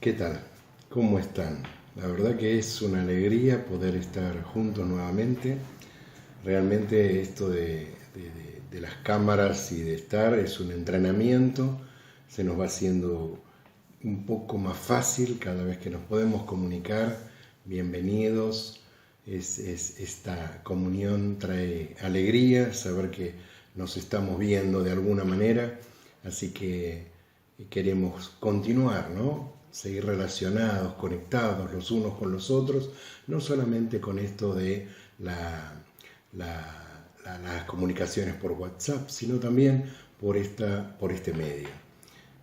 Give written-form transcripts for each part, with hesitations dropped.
¿Qué tal? ¿Cómo están? La verdad que es una alegría poder estar juntos nuevamente. Realmente esto de las cámaras y de estar es un entrenamiento. Se nos va haciendo un poco más fácil cada vez que nos podemos comunicar. Bienvenidos. Esta comunión trae alegría, saber que nos estamos viendo de alguna manera. Así que queremos continuar, ¿no? Seguir relacionados, conectados los unos con los otros, no solamente con esto de las comunicaciones por WhatsApp, sino también por este medio.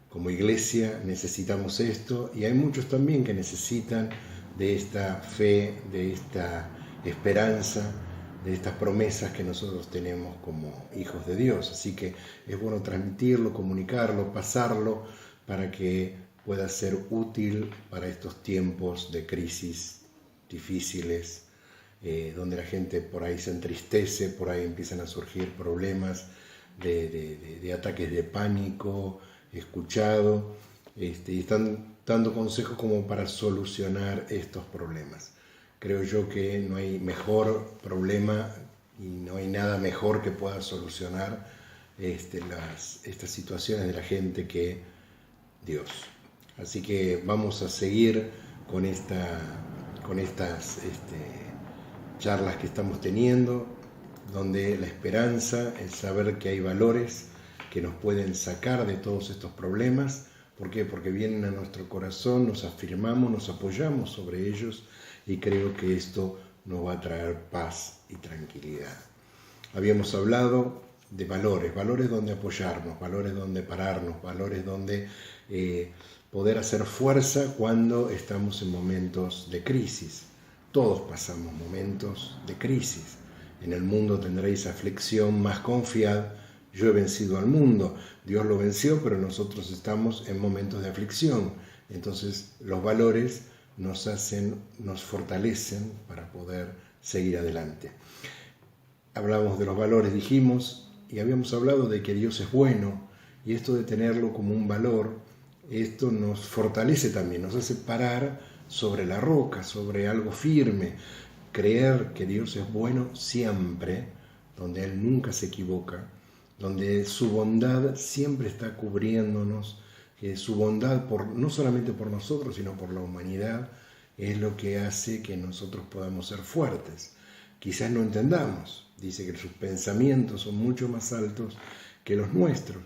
Como iglesia necesitamos esto y hay muchos también que necesitan de esta fe, de esta esperanza, de estas promesas que nosotros tenemos como hijos de Dios. Así que es bueno transmitirlo, comunicarlo, pasarlo para que pueda ser útil para estos tiempos de crisis difíciles, donde la gente por ahí se entristece, por ahí empiezan a surgir problemas de ataques de pánico, escuchado, y están dando consejos como para solucionar estos problemas. Creo yo que no hay mejor problema y no hay nada mejor que pueda solucionar estas situaciones de la gente que Dios. Así que vamos a seguir con estas charlas que estamos teniendo, donde la esperanza, el saber que hay valores que nos pueden sacar de todos estos problemas. ¿Por qué? Porque vienen a nuestro corazón, nos afirmamos, nos apoyamos sobre ellos y creo que esto nos va a traer paz y tranquilidad. Habíamos hablado de valores donde apoyarnos, valores donde pararnos, valores donde poder hacer fuerza cuando estamos en momentos de crisis. Todos pasamos momentos de crisis. En el mundo tendréis aflicción, mas confiad, yo he vencido al mundo. Dios lo venció, pero nosotros estamos en momentos de aflicción. Entonces los valores nos fortalecen para poder seguir adelante. Hablamos de los valores, dijimos, y habíamos hablado de que Dios es bueno, y esto de tenerlo como un valor, esto nos fortalece también, nos hace parar sobre la roca, sobre algo firme, creer que Dios es bueno siempre, donde Él nunca se equivoca, donde su bondad siempre está cubriéndonos, que su bondad no solamente por nosotros, sino por la humanidad, es lo que hace que nosotros podamos ser fuertes. Quizás no entendamos, dice que sus pensamientos son mucho más altos que los nuestros,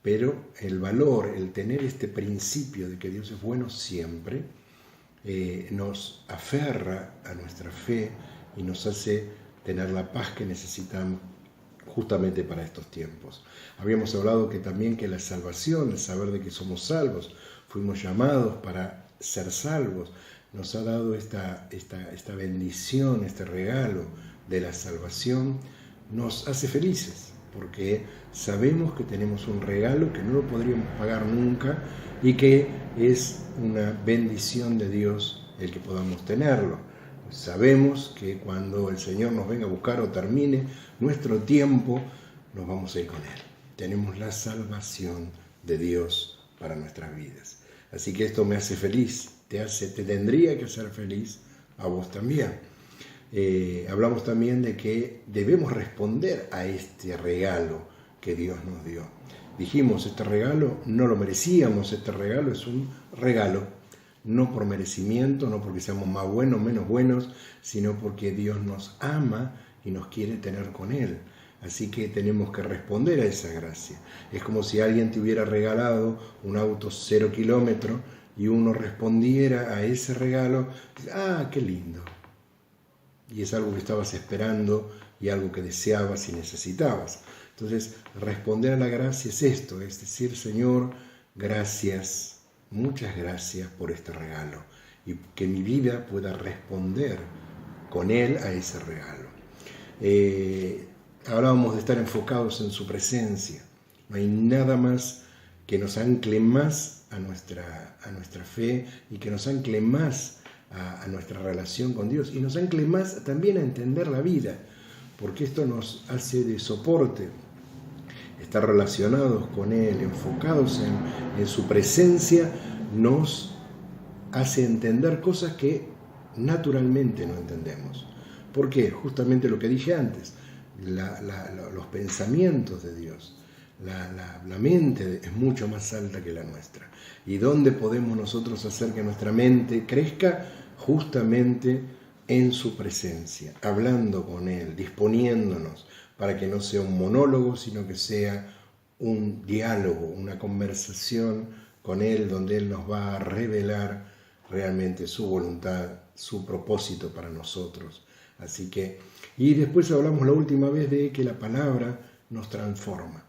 pero el valor, el tener este principio de que Dios es bueno siempre, nos aferra a nuestra fe y nos hace tener la paz que necesitamos justamente para estos tiempos. Habíamos hablado que también que la salvación, el saber de que somos salvos, fuimos llamados para ser salvos, nos ha dado esta bendición, este regalo de la salvación, nos hace felices, porque sabemos que tenemos un regalo que no lo podríamos pagar nunca y que es una bendición de Dios el que podamos tenerlo. Sabemos que cuando el Señor nos venga a buscar o termine nuestro tiempo, nos vamos a ir con Él. Tenemos la salvación de Dios para nuestras vidas. Así que esto me hace feliz, te tendría que hacer feliz a vos también. Hablamos también de que debemos responder a este regalo que Dios nos dio. Dijimos, este regalo no lo merecíamos, este regalo es un regalo, no por merecimiento, no porque seamos más buenos, menos buenos, sino porque Dios nos ama y nos quiere tener con Él. Así que tenemos que responder a esa gracia. Es como si alguien te hubiera regalado un auto 0 kilómetros y uno respondiera a ese regalo, ¡ah, qué lindo! Y es algo que estabas esperando y algo que deseabas y necesitabas. Entonces, responder a la gracia es esto, es decir, Señor, gracias, muchas gracias por este regalo y que mi vida pueda responder con Él a ese regalo. Hablábamos de estar enfocados en su presencia. No hay nada más que nos ancle más a nuestra fe y que nos ancle más a nuestra relación con Dios y nos ancle más también a entender la vida, porque esto nos hace de soporte. Estar relacionados con Él, enfocados en su presencia, nos hace entender cosas que naturalmente no entendemos. ¿Por qué? Justamente lo que dije antes, los pensamientos de Dios, la mente es mucho más alta que la nuestra. ¿Y dónde podemos nosotros hacer que nuestra mente crezca? Justamente en su presencia, hablando con Él, disponiéndonos para que no sea un monólogo, sino que sea un diálogo, una conversación con Él, donde Él nos va a revelar realmente su voluntad, su propósito para nosotros. Así que, y después hablamos la última vez de que la palabra nos transforma.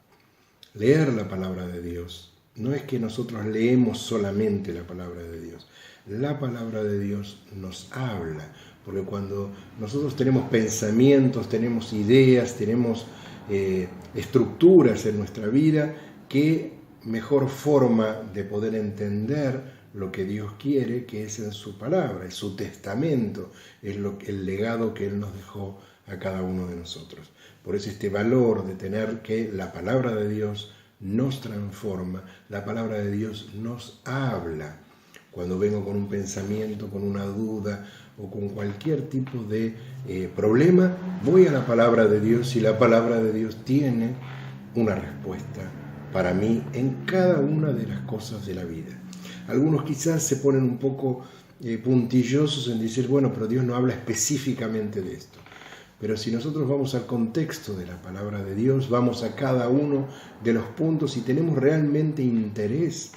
Leer la palabra de Dios no es que nosotros leemos solamente la palabra de Dios. La palabra de Dios nos habla, porque cuando nosotros tenemos pensamientos, tenemos ideas, tenemos estructuras en nuestra vida, qué mejor forma de poder entender lo que Dios quiere, que es en su palabra, es su testamento, es el legado que Él nos dejó a cada uno de nosotros. Por eso este valor de tener que la palabra de Dios nos transforma, la palabra de Dios nos habla. Cuando vengo con un pensamiento, con una duda o con cualquier tipo de problema, voy a la palabra de Dios y la palabra de Dios tiene una respuesta para mí en cada una de las cosas de la vida. Algunos quizás se ponen un poco puntillosos en decir, bueno, pero Dios no habla específicamente de esto. Pero si nosotros vamos al contexto de la palabra de Dios, vamos a cada uno de los puntos y tenemos realmente interés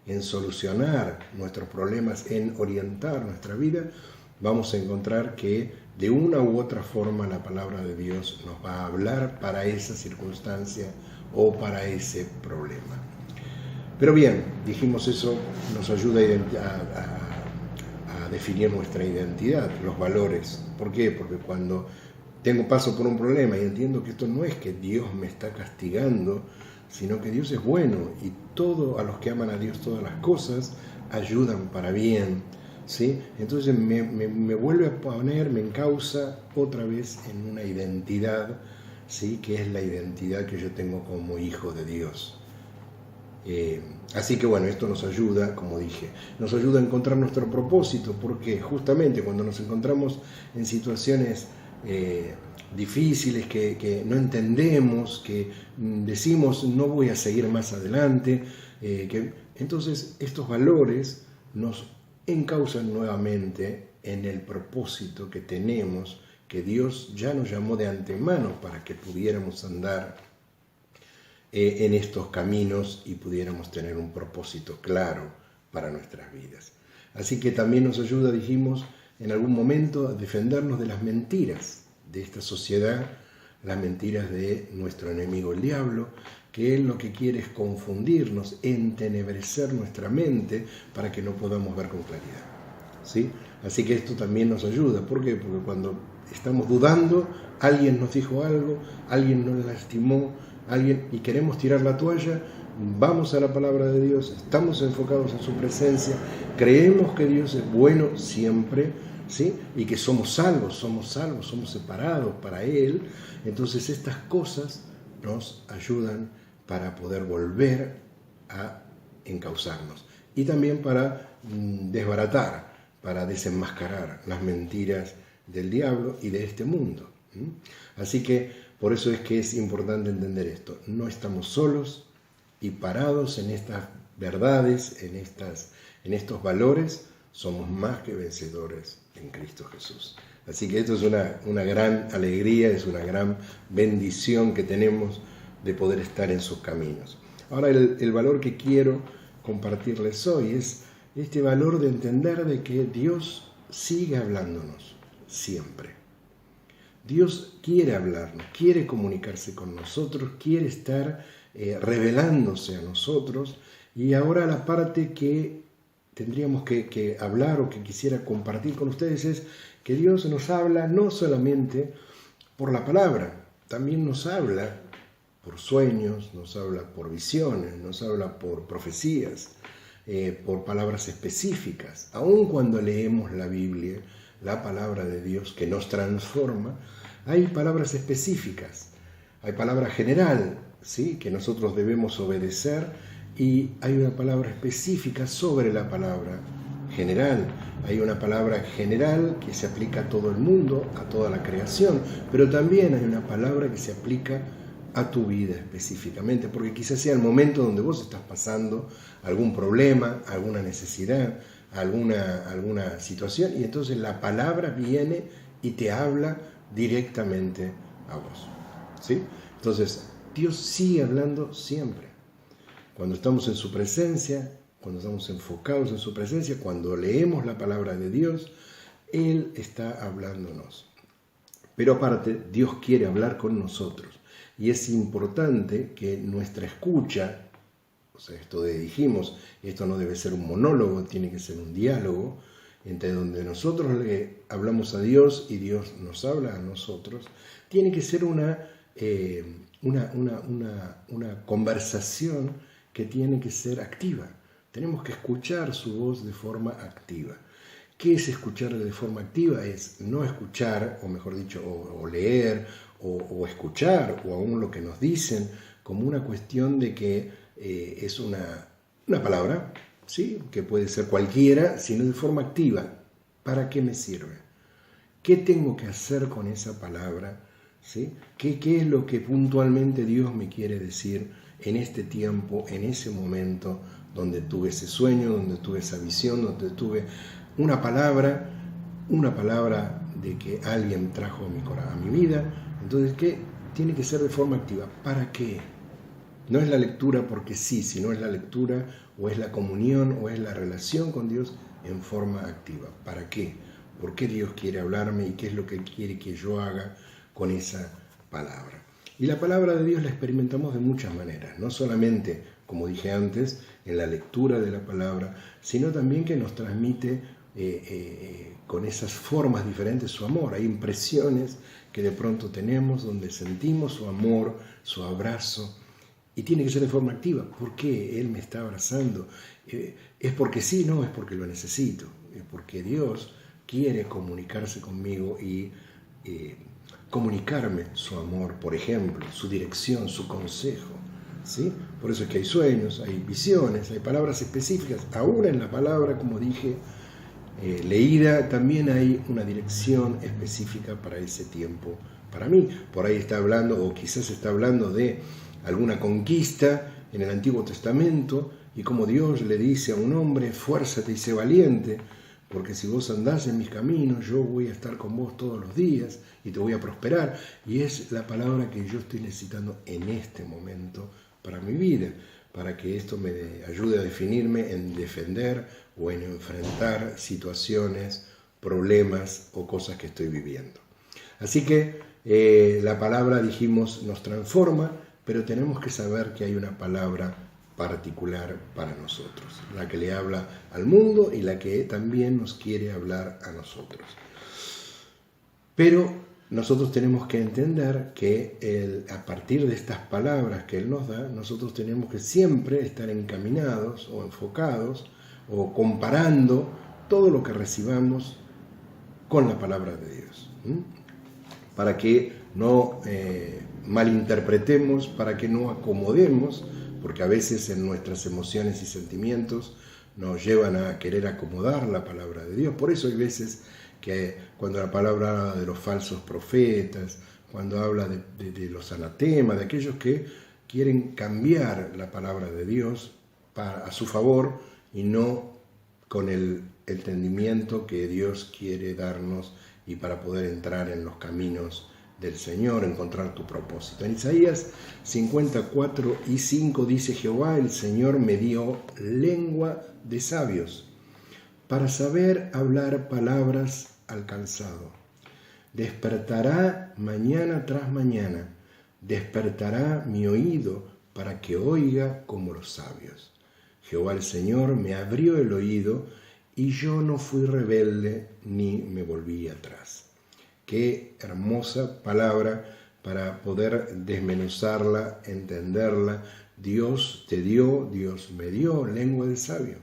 en solucionar nuestros problemas, en orientar nuestra vida, vamos a encontrar que de una u otra forma la palabra de Dios nos va a hablar para esa circunstancia o para ese problema. Pero bien, dijimos eso, nos ayuda a definir nuestra identidad, los valores. ¿Por qué? Porque cuando paso por un problema y entiendo que esto no es que Dios me está castigando, sino que Dios es bueno y a los que aman a Dios todas las cosas ayudan para bien, ¿sí? Entonces me vuelve a poner, me encausa otra vez en una identidad, ¿sí? Que es la identidad que yo tengo como hijo de Dios. Así que bueno, esto nos ayuda, como dije, nos ayuda a encontrar nuestro propósito, porque justamente cuando nos encontramos en situaciones difíciles que no entendemos, que decimos no voy a seguir más adelante, entonces estos valores nos encausan nuevamente en el propósito que tenemos, que Dios ya nos llamó de antemano para que pudiéramos andar en estos caminos y pudiéramos tener un propósito claro para nuestras vidas. Así que también nos ayuda, dijimos, en algún momento a defendernos de las mentiras de esta sociedad, las mentiras de nuestro enemigo el diablo, que él lo que quiere es confundirnos, entenebrecer nuestra mente para que no podamos ver con claridad, ¿sí? Así que esto también nos ayuda. ¿Por qué? Porque cuando estamos dudando, alguien nos dijo algo, alguien nos lastimó, y queremos tirar la toalla, vamos a la palabra de Dios, estamos enfocados en su presencia, creemos que Dios es bueno siempre, ¿sí? Y que somos salvos, somos separados para Él. Entonces estas cosas nos ayudan para poder volver a encauzarnos y también para desbaratar, para desenmascarar las mentiras del diablo y de este mundo. Así que por eso es que es importante entender esto. No estamos solos y parados en estas verdades, en estos valores, somos más que vencedores en Cristo Jesús. Así que esto es una gran alegría, es una gran bendición que tenemos de poder estar en sus caminos. Ahora el valor que quiero compartirles hoy es este valor de entender de que Dios sigue hablándonos siempre. Dios quiere hablarnos, quiere comunicarse con nosotros, quiere estar revelándose a nosotros. Y ahora la parte que tendríamos que hablar o que quisiera compartir con ustedes es que Dios nos habla no solamente por la palabra, también nos habla por sueños, nos habla por visiones, nos habla por profecías, por palabras específicas. Aun cuando leemos la Biblia, la palabra de Dios que nos transforma, hay palabras específicas, hay palabra general, ¿sí? Que nosotros debemos obedecer, y hay una palabra específica sobre la palabra general, hay una palabra general que se aplica a todo el mundo, a toda la creación, pero también hay una palabra que se aplica a tu vida específicamente, porque quizás sea el momento donde vos estás pasando algún problema, alguna necesidad, alguna situación, y entonces la palabra viene y te habla directamente a vos, ¿sí? Entonces, Dios sigue hablando siempre. Cuando estamos en su presencia, cuando estamos enfocados en su presencia, cuando leemos la palabra de Dios, Él está hablándonos. Pero aparte, Dios quiere hablar con nosotros. Y es importante que nuestra escucha, o sea, dijimos, esto no debe ser un monólogo, tiene que ser un diálogo, entre donde nosotros le hablamos a Dios y Dios nos habla a nosotros, tiene que ser una conversación que tiene que ser activa. Tenemos que escuchar su voz de forma activa. ¿Qué es escuchar de forma activa? Es no escuchar, o mejor dicho, o leer, o escuchar, o aún lo que nos dicen, como una cuestión de que es una palabra, ¿sí? Que puede ser cualquiera, sino de forma activa. ¿Para qué me sirve? ¿Qué tengo que hacer con esa palabra? ¿Sí? ¿Qué es lo que puntualmente Dios me quiere decir en este tiempo, en ese momento donde tuve ese sueño, donde tuve esa visión, donde tuve una palabra de que alguien trajo a mi vida? Entonces, ¿qué? Tiene que ser de forma activa. ¿Para qué? No es la lectura porque sí, sino es la lectura o es la comunión o es la relación con Dios en forma activa. ¿Para qué? ¿Por qué Dios quiere hablarme y qué es lo que Él quiere que yo haga con esa palabra? Y la palabra de Dios la experimentamos de muchas maneras, no solamente, como dije antes, en la lectura de la palabra, sino también que nos transmite con esas formas diferentes su amor. Hay impresiones que de pronto tenemos donde sentimos su amor, su abrazo, y tiene que ser de forma activa. ¿Por qué Él me está abrazando? ¿Es porque sí? No, es porque lo necesito. Es porque Dios quiere comunicarse conmigo y comunicarme su amor, por ejemplo, su dirección, su consejo, ¿sí? Por eso es que hay sueños, hay visiones, hay palabras específicas. Aún en la palabra, como dije, leída, también hay una dirección específica para ese tiempo, para mí. Por ahí está hablando, o quizás está hablando de alguna conquista en el Antiguo Testamento, y como Dios le dice a un hombre: esfuérzate y sé valiente, porque si vos andás en mis caminos, yo voy a estar con vos todos los días y te voy a prosperar. Y es la palabra que yo estoy necesitando en este momento para mi vida, para que esto me ayude a definirme en defender o en enfrentar situaciones, problemas o cosas que estoy viviendo. Así que la palabra, dijimos, nos transforma, pero tenemos que saber que hay una palabra particular para nosotros, la que le habla al mundo y la que también nos quiere hablar a nosotros. Pero nosotros tenemos que entender que a partir de estas palabras que Él nos da, nosotros tenemos que siempre estar encaminados o enfocados o comparando todo lo que recibamos con la palabra de Dios, para que no malinterpretemos, para que no acomodemos, porque a veces en nuestras emociones y sentimientos nos llevan a querer acomodar la palabra de Dios. Por eso hay veces que cuando la palabra habla de los falsos profetas, cuando habla de los anatemas, de aquellos que quieren cambiar la palabra de Dios a su favor y no con el entendimiento que Dios quiere darnos y para poder entrar en los caminos del Señor, encontrar tu propósito. En Isaías 54:5 dice: Jehová el Señor me dio lengua de sabios para saber hablar palabras al cansado. Despertará mañana tras mañana, despertará mi oído para que oiga como los sabios. Jehová el Señor me abrió el oído y yo no fui rebelde ni me volví atrás. Qué hermosa palabra para poder desmenuzarla, entenderla. Dios te dio, Dios me dio lengua de sabio,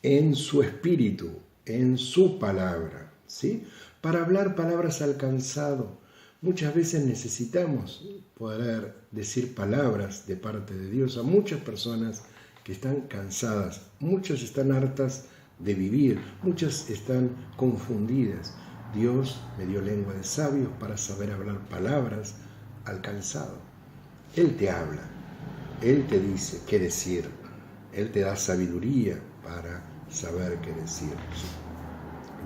en su espíritu, en su palabra, ¿sí? Para hablar palabras al cansado. Muchas veces necesitamos poder decir palabras de parte de Dios a muchas personas que están cansadas. Muchas están hartas de vivir. Muchas están confundidas. Dios me dio lengua de sabios para saber hablar palabras al cansado. Él te habla, Él te dice qué decir, Él te da sabiduría para saber qué decir.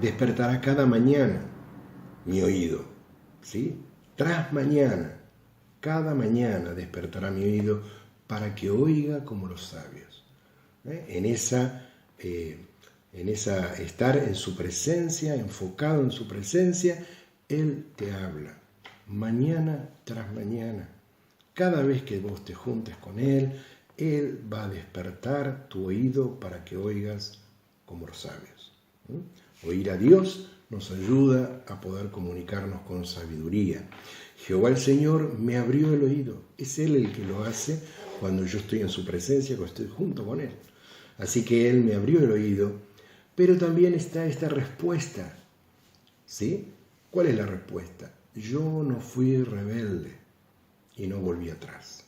Despertará cada mañana mi oído, ¿sí? Tras mañana, cada mañana despertará mi oído para que oiga como los sabios. En esa estar en su presencia, enfocado en su presencia, Él te habla, mañana tras mañana. Cada vez que vos te juntes con Él, Él va a despertar tu oído para que oigas como los sabios. Oír a Dios nos ayuda a poder comunicarnos con sabiduría. Jehová el Señor me abrió el oído. Es Él el que lo hace cuando yo estoy en su presencia, cuando estoy junto con Él. Así que Él me abrió el oído, pero también está esta respuesta. ¿Sí? ¿Cuál es la respuesta? Yo no fui rebelde y no volví atrás.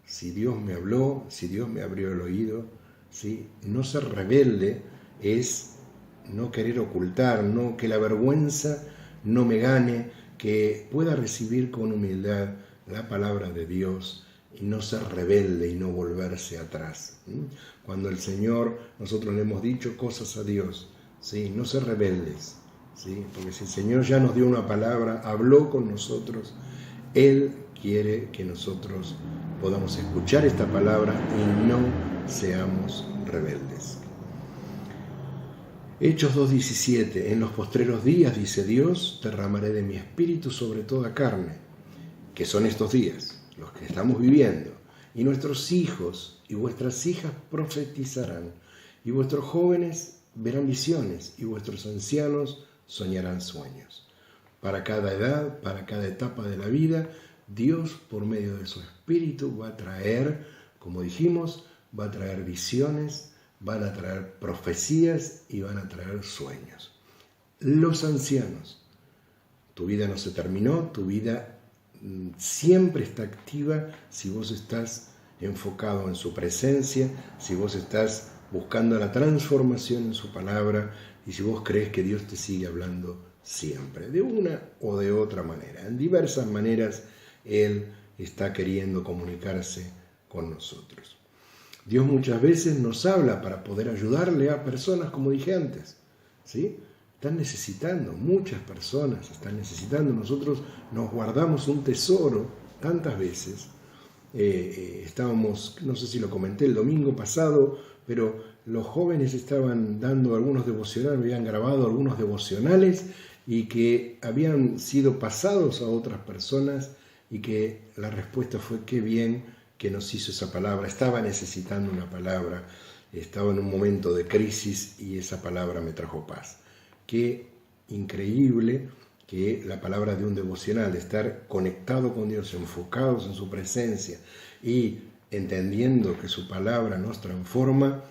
Si Dios me habló, si Dios me abrió el oído, ¿sí? No ser rebelde es no querer ocultar, no que la vergüenza no me gane, que pueda recibir con humildad la palabra de Dios y no ser rebelde y no volverse atrás. Cuando el Señor, nosotros le hemos dicho cosas a Dios, ¿sí? No ser rebeldes, ¿sí? Porque si el Señor ya nos dio una palabra, habló con nosotros, Él quiere que nosotros podamos escuchar esta palabra y no seamos rebeldes. Hechos 2:17, en los postreros días, dice Dios, derramaré de mi espíritu sobre toda carne, que son estos días, los que estamos viviendo, y nuestros hijos y vuestras hijas profetizarán, y vuestros jóvenes verán visiones, y vuestros ancianos soñarán sueños. Para cada edad, para cada etapa de la vida, Dios, por medio de su Espíritu, va a traer, como dijimos, va a traer visiones, van a traer profecías y van a traer sueños. Los ancianos, tu vida no se terminó, tu vida siempre está activa si vos estás enfocado en su presencia, si vos estás buscando la transformación en su palabra y si vos crees que Dios te sigue hablando siempre, de una o de otra manera. En diversas maneras Él está queriendo comunicarse con nosotros. Dios muchas veces nos habla para poder ayudarle a personas, como dije antes, ¿sí? Están necesitando, muchas personas están necesitando. Nosotros nos guardamos un tesoro tantas veces. Estábamos, no sé si lo comenté el domingo pasado, pero los jóvenes estaban dando algunos devocionales, habían grabado algunos devocionales y que habían sido pasados a otras personas y que la respuesta fue qué bien que nos hizo esa palabra. Estaba necesitando una palabra, estaba en un momento de crisis y esa palabra me trajo paz. Qué increíble que la palabra de un devocional, de estar conectado con Dios, enfocados en su presencia y entendiendo que su palabra nos transforma,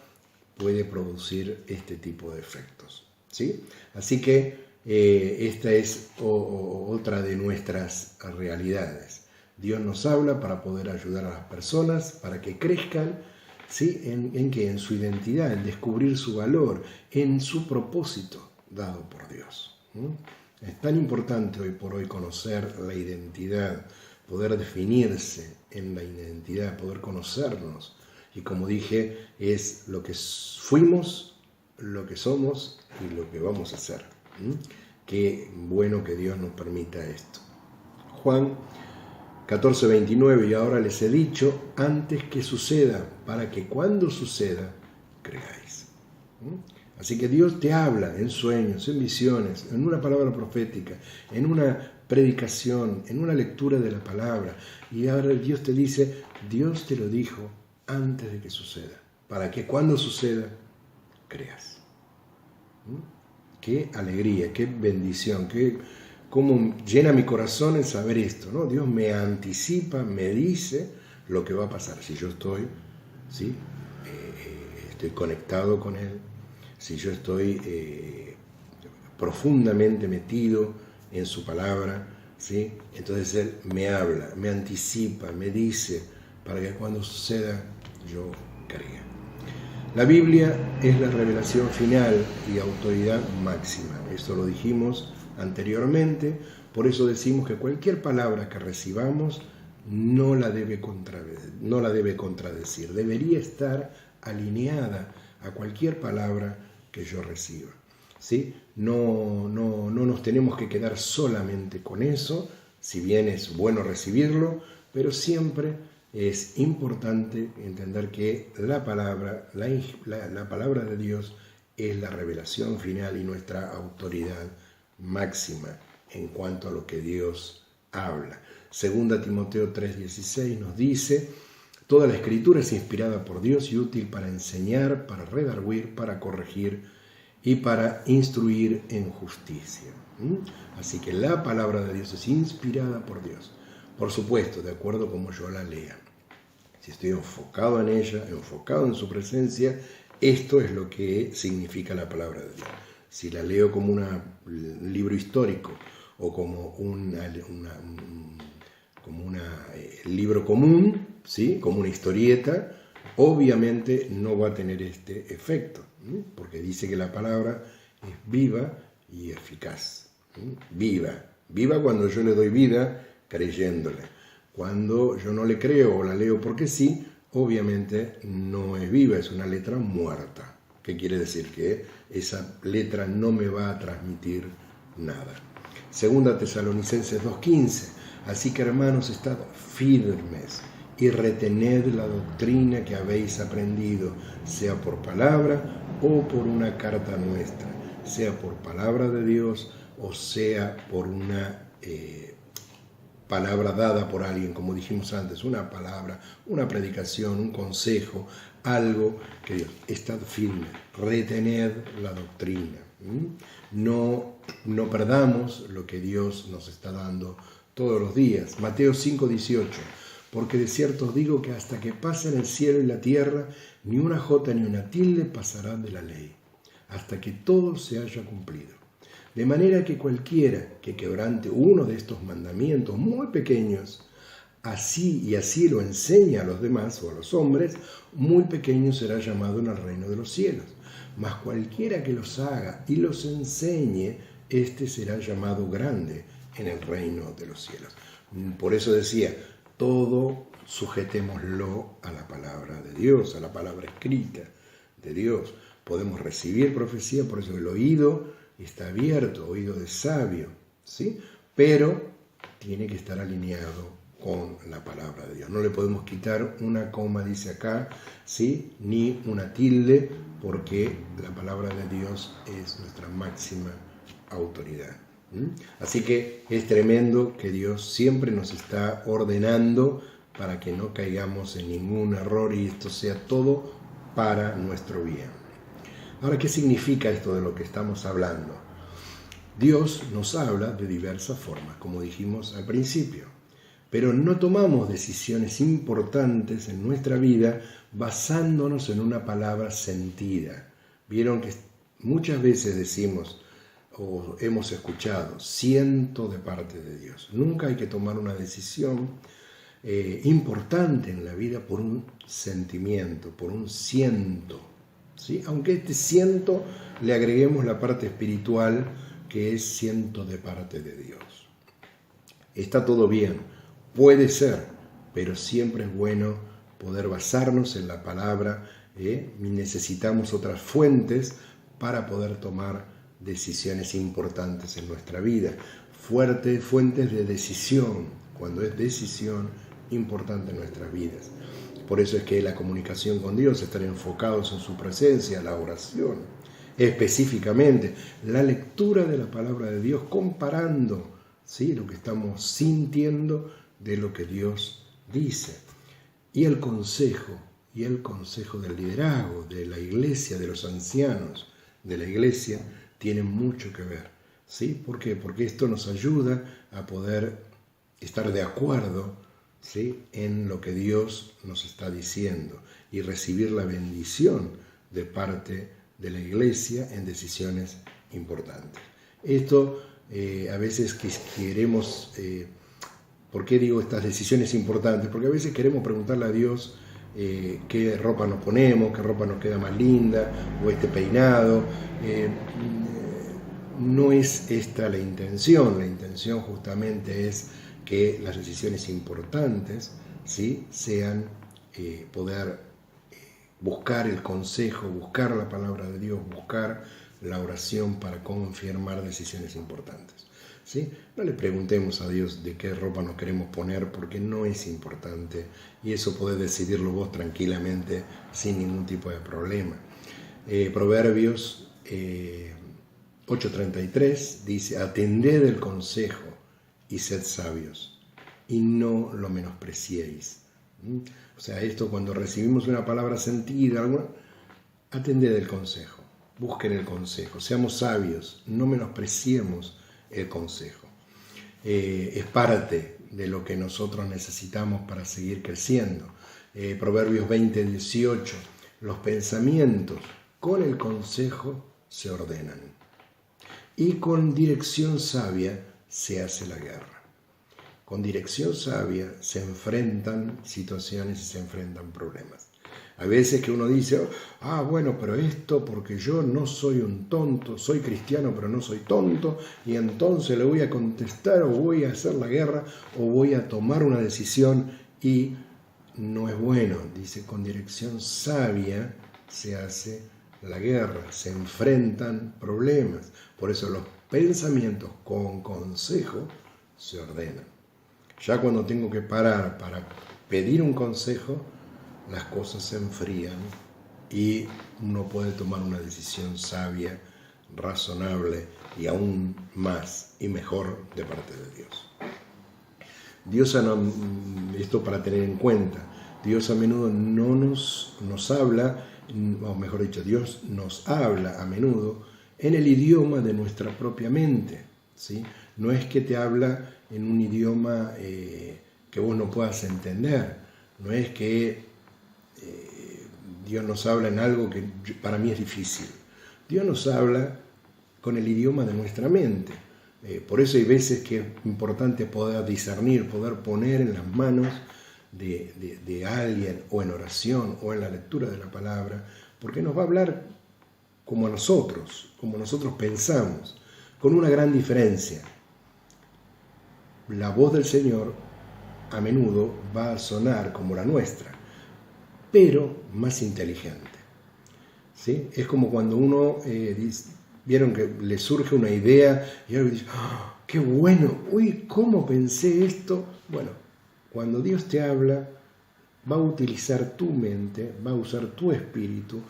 puede producir este tipo de efectos, ¿sí? Así que esta es otra de nuestras realidades. Dios nos habla para poder ayudar a las personas, para que crezcan, ¿sí? En su identidad, en descubrir su valor, en su propósito dado por Dios. Es tan importante hoy por hoy conocer la identidad, poder definirse en la identidad, poder conocernos. Y como dije, es lo que fuimos, lo que somos y lo que vamos a hacer. Qué bueno que Dios nos permita esto. Juan 14:29, y ahora les he dicho antes que suceda, para que cuando suceda, creáis. Así que Dios te habla en sueños, en visiones, en una palabra profética, en una predicación, en una lectura de la palabra. Y ahora Dios te dice, Dios te lo dijo antes de que suceda, para que cuando suceda, creas. Qué alegría, qué bendición, cómo llena mi corazón el saber esto, ¿no? Dios me anticipa, me dice lo que va a pasar. Si yo estoy, ¿sí? Estoy conectado con Él, si yo estoy profundamente metido en su palabra, ¿sí? Entonces Él me habla, me anticipa, me dice, para que cuando suceda yo crea. La Biblia es la revelación final y autoridad máxima. Esto lo dijimos anteriormente, por eso decimos que cualquier palabra que recibamos no la debe contradecir, debería estar alineada a cualquier palabra que yo reciba. ¿Sí? No nos tenemos que quedar solamente con eso, si bien es bueno recibirlo, pero siempre es importante entender que la palabra de Dios es la revelación final y nuestra autoridad máxima en cuanto a lo que Dios habla. Segunda Timoteo 3:16 nos dice: toda la escritura es inspirada por Dios y útil para enseñar, para redarguir, para corregir y para instruir en justicia. Así que la palabra de Dios es inspirada por Dios. Por supuesto, de acuerdo como yo la lea. Si estoy enfocado en ella, enfocado en su presencia, esto es lo que significa la palabra de Dios. Si la leo como un libro histórico o como un libro común, ¿sí? Como una historieta, obviamente no va a tener este efecto, porque dice que la palabra es viva y eficaz. Viva cuando yo le doy vida creyéndole. Cuando yo no le creo o la leo porque sí, obviamente no es viva, es una letra muerta. ¿Qué quiere decir? Que esa letra no me va a transmitir nada. Segunda Tesalonicenses 2:15. Así que, hermanos, estad firmes y retened la doctrina que habéis aprendido, sea por palabra o por una carta nuestra, sea por palabra de Dios o sea por una palabra dada por alguien, como dijimos antes, una palabra, una predicación, un consejo, algo que Dios. Estad firme, retened la doctrina. No perdamos lo que Dios nos está dando todos los días. Mateo 5:18. Porque de cierto os digo que hasta que pasen el cielo y la tierra, ni una jota ni una tilde pasarán de la ley, hasta que todo se haya cumplido. De manera que cualquiera que quebrante uno de estos mandamientos muy pequeños, así lo enseña a los demás o a los hombres, muy pequeño será llamado en el reino de los cielos. Mas cualquiera que los haga y los enseñe, éste será llamado grande en el reino de los cielos. Por eso decía, todo sujetémoslo a la palabra de Dios, a la palabra escrita de Dios. Podemos recibir profecía, por eso el oído está abierto, oído de sabio, ¿sí? Pero tiene que estar alineado con la palabra de Dios. No le podemos quitar una coma, dice acá, ¿sí? Ni una tilde, porque la palabra de Dios es nuestra máxima autoridad. Así que es tremendo que Dios siempre nos está ordenando para que no caigamos en ningún error y esto sea todo para nuestro bien. Ahora, ¿qué significa esto de lo que estamos hablando? Dios nos habla de diversas formas, como dijimos al principio, pero no tomamos decisiones importantes en nuestra vida basándonos en una palabra sentida. Vieron que muchas veces decimos o hemos escuchado, siento de parte de Dios. Nunca hay que tomar una decisión importante en la vida por un sentimiento, por un siento, ¿sí? Aunque este siento le agreguemos la parte espiritual que es siento de parte de Dios. Está todo bien, puede ser, pero siempre es bueno poder basarnos en la palabra. Necesitamos otras fuentes para poder tomar decisiones importantes en nuestra vida, fuentes de decisión, cuando es decisión importante en nuestras vidas. Por eso es que la comunicación con Dios, estar enfocados en su presencia, la oración, específicamente la lectura de la palabra de Dios, comparando, ¿sí?, lo que estamos sintiendo de lo que Dios dice. Y el consejo del liderazgo, de la iglesia, de los ancianos de la iglesia, tiene mucho que ver, ¿sí? ¿Por qué? Porque esto nos ayuda a poder estar de acuerdo, ¿sí?, en lo que Dios nos está diciendo y recibir la bendición de parte de la iglesia en decisiones importantes. Esto a veces queremos, ¿por qué digo estas decisiones importantes? Porque a veces queremos preguntarle a Dios qué ropa nos ponemos, qué ropa nos queda más linda, o este peinado. No es esta la intención justamente es que las decisiones importantes, ¿sí?, sean poder buscar el consejo, buscar la palabra de Dios, buscar la oración para confirmar decisiones importantes, ¿sí? No le preguntemos a Dios de qué ropa nos queremos poner, porque no es importante, y eso podés decidirlo vos tranquilamente sin ningún tipo de problema. Proverbios 8:33 dice: atended el consejo y sed sabios, y no lo menospreciéis. O sea, esto cuando recibimos una palabra sentida, atended el consejo, busquen el consejo, seamos sabios, no menospreciemos el consejo. Es parte de lo que nosotros necesitamos para seguir creciendo. Proverbios 20:18, los pensamientos con el consejo se ordenan, y con dirección sabia se hace la guerra. Con dirección sabia se enfrentan situaciones y se enfrentan problemas. A veces que uno dice, bueno, pero esto porque yo no soy un tonto, soy cristiano pero no soy tonto, y entonces le voy a contestar o voy a hacer la guerra o voy a tomar una decisión, y no es bueno. Dice, con dirección sabia se hace la guerra, se enfrentan problemas. Por eso los pensamientos con consejo se ordenan. Ya cuando tengo que parar para pedir un consejo, las cosas se enfrían y uno puede tomar una decisión sabia, razonable y aún más y mejor de parte de Dios. Dios, esto para tener en cuenta, Dios a menudo no nos habla, o mejor dicho, Dios nos habla a menudo en el idioma de nuestra propia mente, ¿sí? No es que te habla en un idioma que vos no puedas entender, no es que Dios nos habla en algo que para mí es difícil. Dios nos habla con el idioma de nuestra mente. Por eso hay veces que es importante poder discernir, poder poner en las manos de alguien, o en oración, o en la lectura de la palabra, porque nos va a hablar como nosotros pensamos, con una gran diferencia. La voz del Señor a menudo va a sonar como la nuestra, pero más inteligente, ¿sí? Es como cuando uno, vieron que le surge una idea y algo dice, ¡qué bueno! ¡Uy, cómo pensé esto! Bueno, cuando Dios te habla, va a utilizar tu mente, va a usar tu espíritu,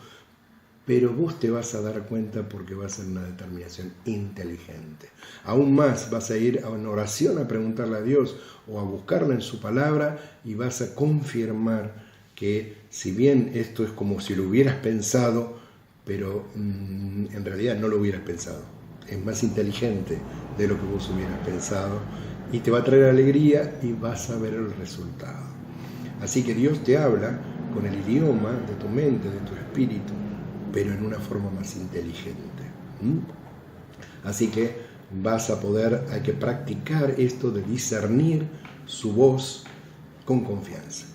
pero vos te vas a dar cuenta porque va a ser una determinación inteligente. Aún más, vas a ir a una oración a preguntarle a Dios o a buscarla en su palabra, y vas a confirmar que si bien esto es como si lo hubieras pensado, pero en realidad no lo hubieras pensado. Es más inteligente de lo que vos hubieras pensado, y te va a traer alegría y vas a ver el resultado. Así que Dios te habla con el idioma de tu mente, de tu espíritu, pero en una forma más inteligente. Así que hay que practicar esto de discernir su voz con confianza.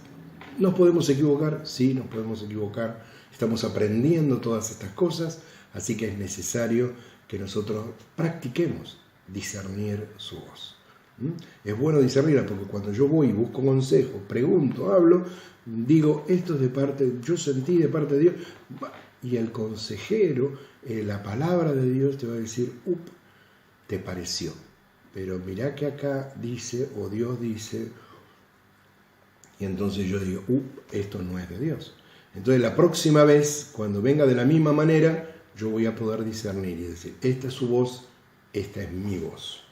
¿Nos podemos equivocar? Sí, nos podemos equivocar. Estamos aprendiendo todas estas cosas, así que es necesario que nosotros practiquemos discernir su voz. Es bueno discernirla, porque cuando yo voy y busco consejo, pregunto, hablo, digo, esto es de parte, yo sentí de parte de Dios, y el consejero, la palabra de Dios te va a decir, te pareció, pero mirá que acá dice, o Dios dice, y entonces yo digo, esto no es de Dios. Entonces la próxima vez, cuando venga de la misma manera, yo voy a poder discernir y decir, esta es su voz, esta es mi voz.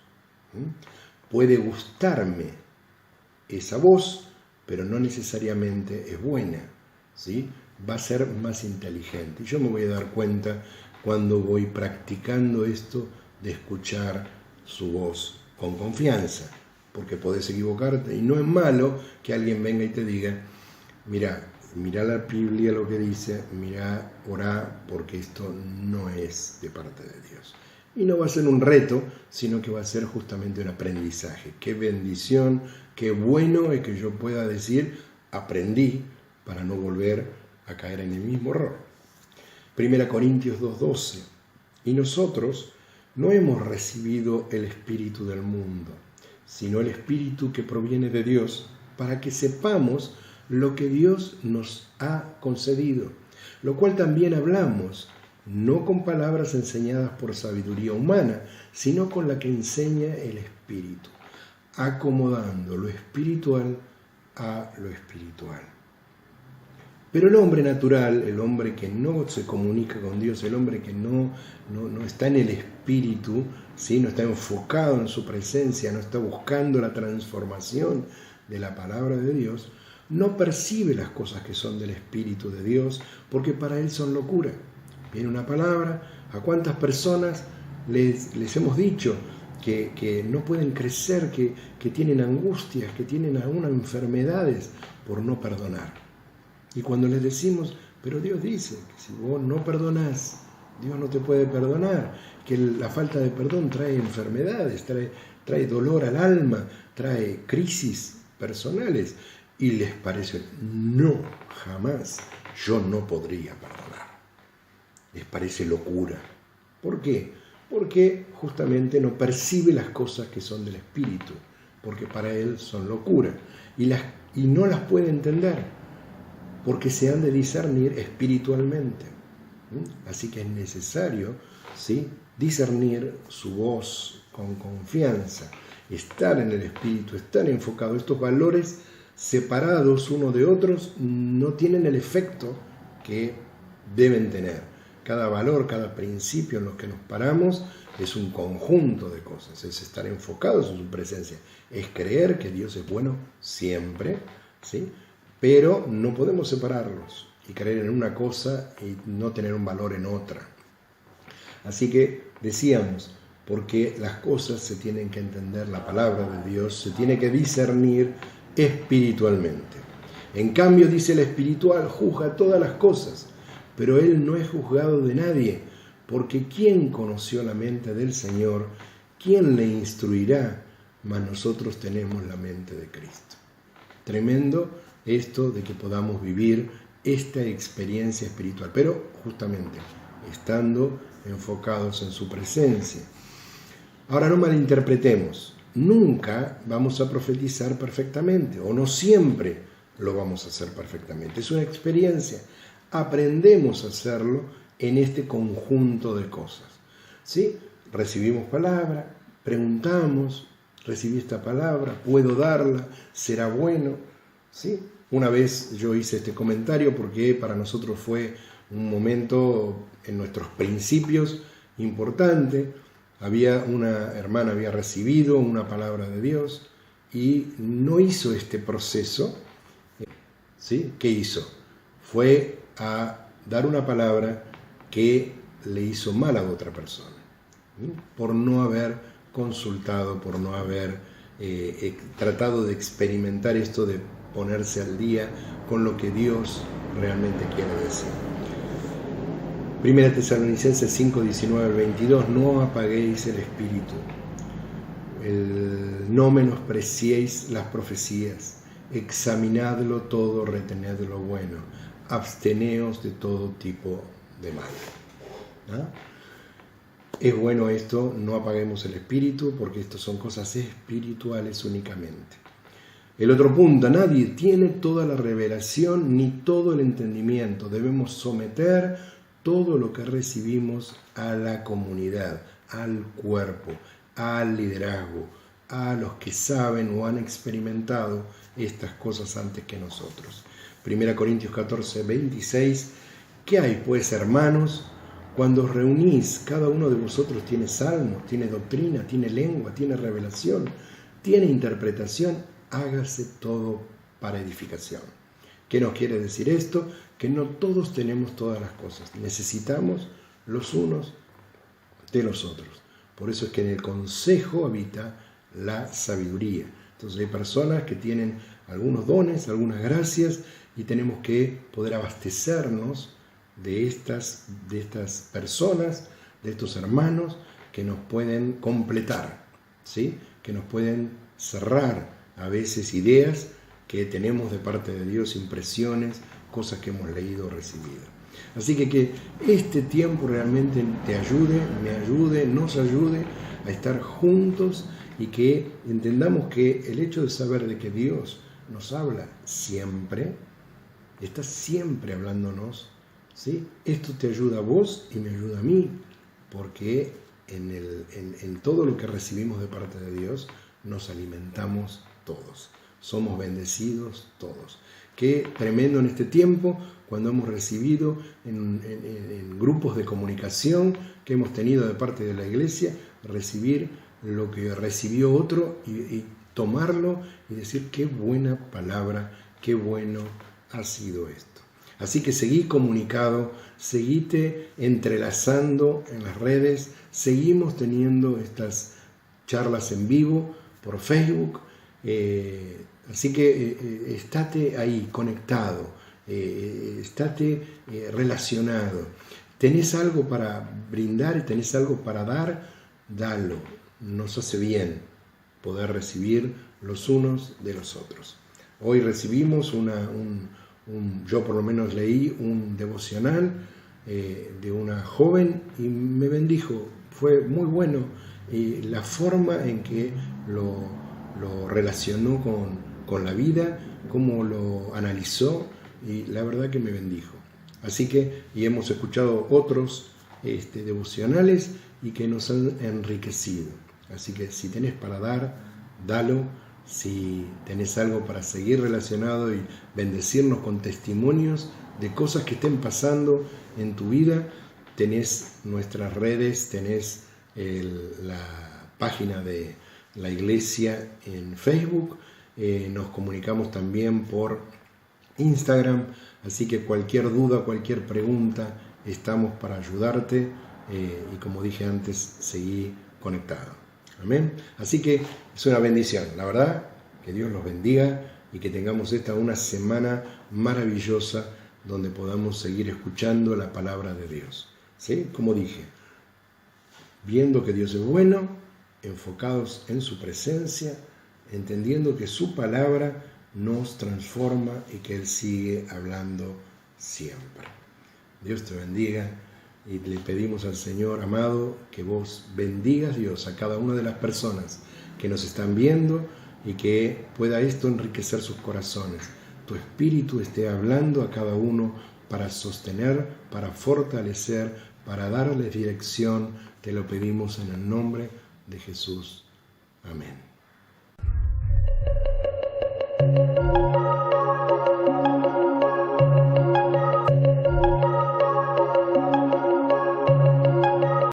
Puede gustarme esa voz, pero no necesariamente es buena, ¿sí? Va a ser más inteligente. Y yo me voy a dar cuenta cuando voy practicando esto de escuchar su voz con confianza, porque podés equivocarte, y no es malo que alguien venga y te diga, mira la Biblia lo que dice, orá, porque esto no es de parte de Dios. Y no va a ser un reto, sino que va a ser justamente un aprendizaje. Qué bendición, qué bueno es que yo pueda decir, aprendí para no volver a caer en el mismo error. 1 Corintios 2:12. Y nosotros no hemos recibido el espíritu del mundo, sino el espíritu que proviene de Dios, para que sepamos lo que Dios nos ha concedido, lo cual también hablamos, no con palabras enseñadas por sabiduría humana, sino con la que enseña el Espíritu, acomodando lo espiritual a lo espiritual. Pero el hombre natural, el hombre que no se comunica con Dios, el hombre que no está en el Espíritu, ¿sí? No está enfocado en su presencia, no está buscando la transformación de la palabra de Dios, no percibe las cosas que son del Espíritu de Dios, porque para él son locura. Viene una palabra, ¿a cuántas personas les hemos dicho que no pueden crecer, que tienen angustias, que tienen aún enfermedades por no perdonar? Y cuando les decimos, pero Dios dice que si vos no perdonás, Dios no te puede perdonar, que la falta de perdón trae enfermedades, trae dolor al alma, trae crisis personales, y les parece, no, jamás, yo no podría perdonar. Les parece locura. ¿Por qué? Porque justamente no percibe las cosas que son del Espíritu, porque para él son locura, y no las puede entender, porque se han de discernir espiritualmente. Así que es necesario, ¿sí?, discernir su voz con confianza, estar en el Espíritu, estar enfocado. Estos valores separados unos de otros no tienen el efecto que deben tener. Cada valor, cada principio en los que nos paramos es un conjunto de cosas, es estar enfocados en su presencia, es creer que Dios es bueno siempre, ¿sí?, pero no podemos separarlos y creer en una cosa y no tener un valor en otra. Así que decíamos, porque las cosas se tienen que entender, la palabra de Dios se tiene que discernir espiritualmente. En cambio, dice el espiritual, juzga todas las cosas, pero él no es juzgado de nadie, porque ¿quién conoció la mente del Señor? ¿Quién le instruirá? Mas nosotros tenemos la mente de Cristo. Tremendo esto de que podamos vivir esta experiencia espiritual, pero justamente estando enfocados en su presencia. Ahora, no malinterpretemos, nunca vamos a profetizar perfectamente, o no siempre lo vamos a hacer perfectamente. Es una experiencia, aprendemos a hacerlo en este conjunto de cosas, ¿sí? Recibimos palabra, preguntamos, recibí esta palabra, puedo darla, será bueno, ¿sí? Una vez yo hice este comentario porque para nosotros fue un momento en nuestros principios importante. Una hermana había recibido una palabra de Dios y no hizo este proceso, ¿sí? ¿Qué hizo? Fue a dar una palabra que le hizo mal a otra persona, ¿sí?, por no haber consultado, por no haber tratado de experimentar esto de ponerse al día con lo que Dios realmente quiere decir. 1 Tesalonicenses 5, 19-22, no apaguéis el espíritu, no menospreciéis las profecías, examinadlo todo, retened lo bueno, absteneos de todo tipo de mal. ¿Ah? Es bueno esto, no apaguemos el espíritu, porque esto son cosas espirituales únicamente. El otro punto, nadie tiene toda la revelación ni todo el entendimiento. Debemos someter todo lo que recibimos a la comunidad, al cuerpo, al liderazgo, a los que saben o han experimentado estas cosas antes que nosotros. 1 Corintios 14, 26, ¿qué hay pues, hermanos? Cuando os reunís, cada uno de vosotros tiene salmos, tiene doctrina, tiene lengua, tiene revelación, tiene interpretación. Hágase todo para edificación. ¿Qué nos quiere decir esto? Que no todos tenemos todas las cosas. Necesitamos los unos de los otros. Por eso es que en el consejo habita la sabiduría. Entonces hay personas que tienen algunos dones, algunas gracias, y tenemos que poder abastecernos de estas personas, de estos hermanos que nos pueden completar, ¿sí?, que nos pueden cerrar a veces ideas que tenemos de parte de Dios, impresiones cosas que hemos leído o recibido. Así que este tiempo realmente te ayude, me ayude, nos ayude a estar juntos y que entendamos que el hecho de saber de que Dios nos habla siempre, está siempre hablándonos, ¿sí? Esto te ayuda a vos y me ayuda a mí, porque en todo lo que recibimos de parte de Dios nos alimentamos todos, somos bendecidos todos. Qué tremendo en este tiempo cuando hemos recibido en grupos de comunicación que hemos tenido de parte de la iglesia, recibir lo que recibió otro y tomarlo y decir qué buena palabra, qué bueno ha sido esto. Así que seguí comunicado, seguite entrelazando en las redes, seguimos teniendo estas charlas en vivo por Facebook, así que estate ahí conectado, estate relacionado. ¿Tenés algo para brindar? ¿Tenés algo para dar? Dalo. Nos hace bien poder recibir los unos de los otros. Hoy recibimos yo por lo menos leí un devocional de una joven y me bendijo. Fue muy bueno la forma en que lo relacionó con la vida, cómo lo analizó, y la verdad que me bendijo. Así que, y hemos escuchado otros devocionales y que nos han enriquecido. Así que si tenés para dar, dalo. Si tenés algo para seguir relacionado y bendecirnos con testimonios de cosas que estén pasando en tu vida, tenés nuestras redes, tenés la página de la iglesia en Facebook, nos comunicamos también por Instagram, así que cualquier duda, cualquier pregunta, estamos para ayudarte y como dije antes, seguí conectado. Amén. Así que es una bendición, la verdad, que Dios los bendiga y que tengamos una semana maravillosa donde podamos seguir escuchando la palabra de Dios. ¿Sí? Como dije, viendo que Dios es bueno, enfocados en su presencia, entendiendo que su palabra nos transforma y que Él sigue hablando siempre. Dios te bendiga. Y le pedimos al Señor, amado, que vos bendigas, Dios, a cada una de las personas que nos están viendo y que pueda esto enriquecer sus corazones. Tu Espíritu esté hablando a cada uno para sostener, para fortalecer, para darles dirección. Te lo pedimos en el nombre de Jesús. Amén.